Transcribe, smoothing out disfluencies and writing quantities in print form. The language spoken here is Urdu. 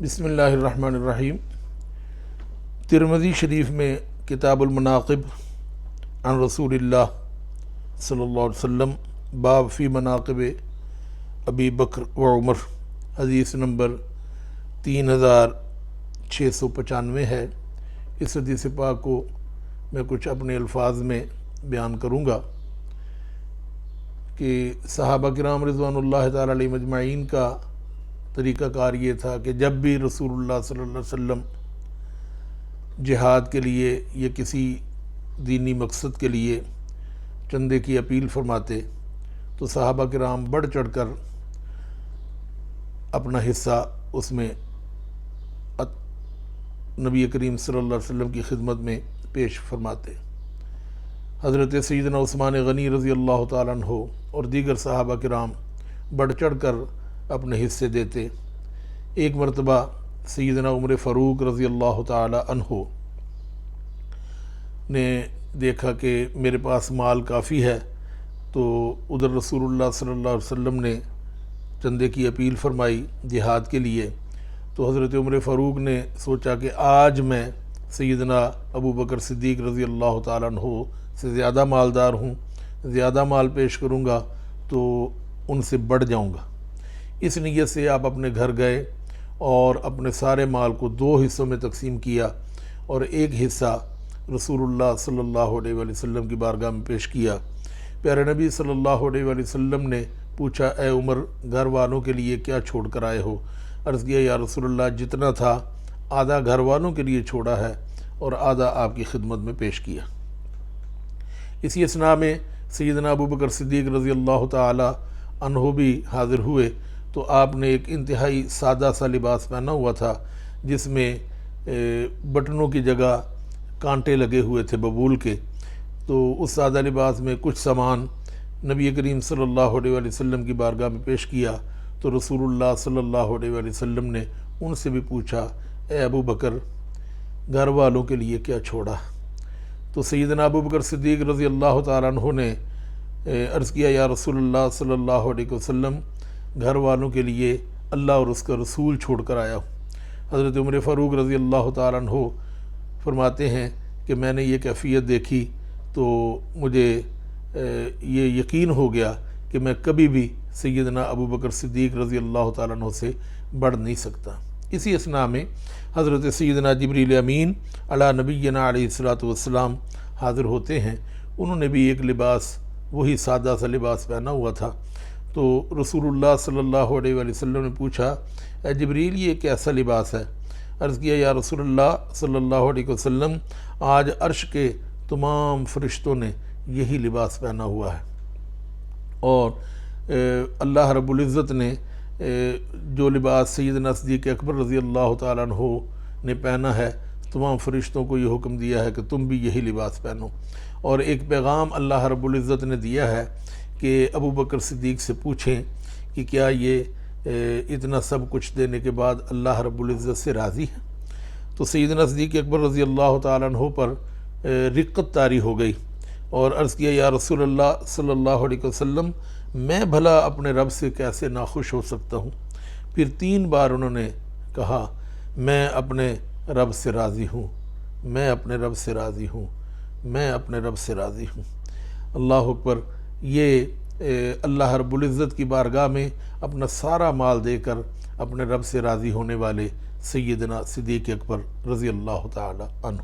بسم اللہ الرحمن الرحیم۔ ترمذی شریف میں کتاب المناقب عن رسول اللہ صلی اللہ علیہ وسلم باب فی مناقب ابی بکر و عمر، حدیث نمبر 3695 ہے۔ اس حدیث پاک کو میں کچھ اپنے الفاظ میں بیان کروں گا کہ صحابہ کرام رضوان اللہ تعالیٰ علیہ مجمعین کا طریقہ کار یہ تھا کہ جب بھی رسول اللہ صلی اللہ علیہ وسلم جہاد کے لیے یا کسی دینی مقصد کے لیے چندے کی اپیل فرماتے تو صحابہ کرام بڑھ چڑھ کر اپنا حصہ اس میں نبی کریم صلی اللہ علیہ وسلم کی خدمت میں پیش فرماتے۔ حضرت سیدنا عثمان غنی رضی اللہ تعالیٰ عنہ اور دیگر صحابہ کرام بڑھ چڑھ کر اپنے حصے دیتے۔ ایک مرتبہ سیدنا عمر فاروق رضی اللہ تعالی عنہ نے دیکھا کہ میرے پاس مال کافی ہے، تو ادھر رسول اللہ صلی اللہ علیہ وسلم نے چندے کی اپیل فرمائی جہاد کے لیے، تو حضرت عمر فاروق نے سوچا کہ آج میں سیدنا ابو بکر صدیق رضی اللہ تعالیٰ عنہ سے زیادہ مالدار ہوں، زیادہ مال پیش کروں گا تو ان سے بڑھ جاؤں گا۔ اس نیت سے آپ اپنے گھر گئے اور اپنے سارے مال کو 2 حصوں میں تقسیم کیا، اور ایک حصہ رسول اللہ صلی اللہ علیہ وسلم کی بارگاہ میں پیش کیا۔ پیارے نبی صلی اللہ علیہ وسلم نے پوچھا، اے عمر، گھر والوں کے لیے کیا چھوڑ کر آئے ہو؟ عرض کیا، یا رسول اللہ، جتنا تھا آدھا گھر والوں کے لیے چھوڑا ہے اور آدھا آپ کی خدمت میں پیش کیا۔ اسی اثناء میں سیدنا ابو بکر صدیق رضی اللہ تعالی عنہ بھی حاضر ہوئے، تو آپ نے ایک انتہائی سادہ سا لباس پہنا ہوا تھا جس میں بٹنوں کی جگہ کانٹے لگے ہوئے تھے ببول کے۔ تو اس سادہ لباس میں کچھ سامان نبی کریم صلی اللہ علیہ وسلم کی بارگاہ میں پیش کیا، تو رسول اللہ صلی اللہ علیہ وسلم نے ان سے بھی پوچھا، اے ابو بکر، گھر والوں کے لیے کیا چھوڑا؟ تو سیدنا ابو بکر صدیق رضی اللہ تعالیٰ عنہ نے عرض کیا، یا رسول اللہ صلی اللہ علیہ وسلم، گھر والوں کے لیے اللہ اور اس کا رسول چھوڑ کر آیا ہوں۔ حضرت عمر فاروق رضی اللہ تعالیٰ عنہ فرماتے ہیں کہ میں نے یہ کیفیت دیکھی تو مجھے یہ یقین ہو گیا کہ میں کبھی بھی سیدنا ابو بکر صدیق رضی اللہ تعالیٰ عنہ سے بڑھ نہیں سکتا۔ اسی اثناء میں حضرت سیدنا جبریل امین علی نبینا علیہ الصلوۃ والسلام حاضر ہوتے ہیں۔ انہوں نے بھی ایک لباس، وہی سادہ سا لباس پہنا ہوا تھا۔ تو رسول اللہ صلی اللہ علیہ وسلم نے پوچھا، اے جبریل، یہ کیسا لباس ہے؟ عرض کیا، یا رسول اللہ صلی اللہ علیہ وسلم، آج عرش کے تمام فرشتوں نے یہی لباس پہنا ہوا ہے، اور اللہ رب العزت نے جو لباس سیدنا صدیق اکبر رضی اللہ تعالیٰ عنہ نے پہنا ہے، تمام فرشتوں کو یہ حکم دیا ہے کہ تم بھی یہی لباس پہنو۔ اور ایک پیغام اللہ رب العزت نے دیا ہے کہ ابو بکر صدیق سے پوچھیں کہ کیا یہ اتنا سب کچھ دینے کے بعد اللہ رب العزت سے راضی ہے؟ تو سیدنا صدیق اکبر رضی اللہ تعالیٰ عنہ پر رقت طاری ہو گئی، اور عرض کیا، یا رسول اللہ صلی اللہ علیہ وسلم، میں بھلا اپنے رب سے کیسے ناخوش ہو سکتا ہوں؟ پھر 3 بار انہوں نے کہا، میں اپنے رب سے راضی ہوں، میں اپنے رب سے راضی ہوں، میں اپنے رب سے راضی ہوں۔ اللہ اکبر! یہ اللہ رب العزت کی بارگاہ میں اپنا سارا مال دے کر اپنے رب سے راضی ہونے والے سیدنا صدیق اکبر رضی اللہ تعالی عنہ۔